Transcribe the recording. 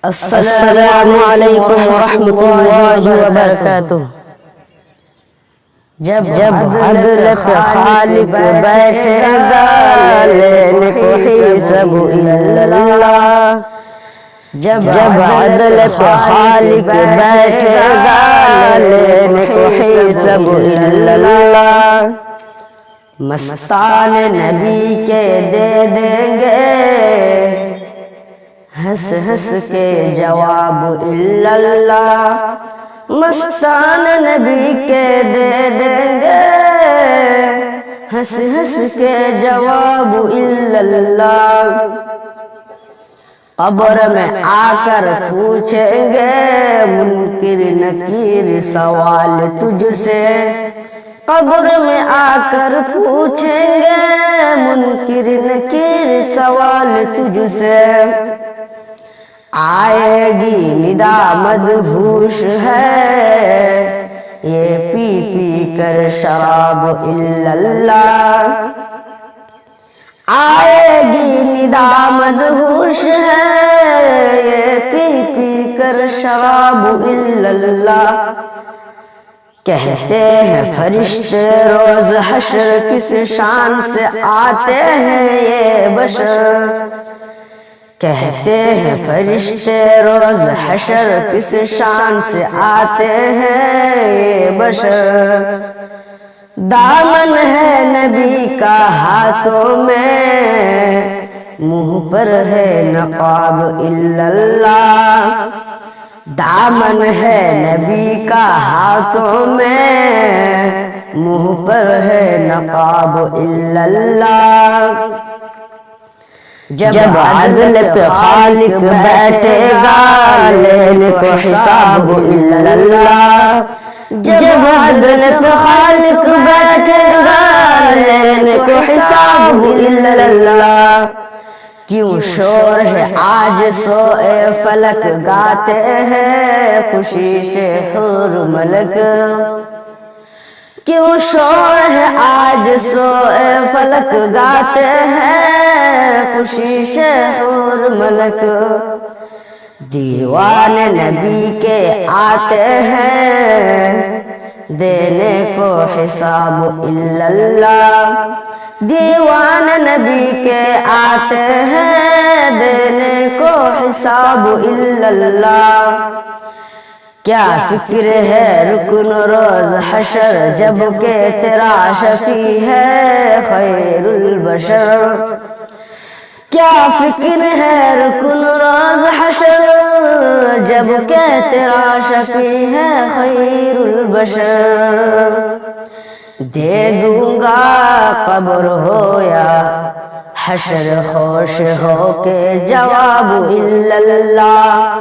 السلام علیکم ورحمۃ اللہ وبرکاتہ۔ جب عدل پہ خالق بیٹھے گا لینے کو حساب اللہ، جب عدل پہ خالق بیٹھے گا لینے کو حساب اللہ، مستان نبی کے دے دیں گے ہنس ہنس کے جواب اللہ، مستان نبی کے دے دیں گے ہنس ہنس کے جواب اللہ۔ قبر میں آ کر پوچھیں گے منکر نکیر سوال تجھ سے، قبر میں آ کر پوچھیں گے منکر نکیر سوال تجھ سے، آئے گی ندا مدہوش ہے یہ پی پی کر شراب اللہ، آئے گی ندا مدہوش ہے یہ پی پی کر شراب اللہ۔ کہتے ہیں فرشتے روز حشر کس شان سے آتے ہیں یہ بشر، کہتے ہیں فرشتے روز حشر کس شان سے آتے ہیں یہ بشر، دامن ہے نبی کا ہاتھوں میں منہ پر ہے نقاب اللہ، دامن ہے نبی کا ہاتھوں میں منہ پر ہے نقاب اللہ، جب عدل پہ خالق بیٹھے گا لینے کو حساب اللہ، جب عدل پہ خالق بیٹھے گا لینے کو حساب اللہ، کیوں شور ہے آج سوئے فلک گاتے ہیں خوشی سے حور ملک، کیوں شور ہے آج سوئے فلک گاتے ہیں خوشی سے حور ملک، دیوان نبی کے آتے ہیں دینے کو حساب اللہ، دیوان نبی کے آتے ہیں دینے کو حساب اللہ، کیا فکر ہے رکن روز حشر جب کہ تیرا شفیع ہے خیر البشر، کیا فکر ہے رکن روز حشر جب کہ تیرا شفیع ہے خیر البشر، دے دوں گا قبر ہو یا حشر خوش ہو کے جواب اللہ۔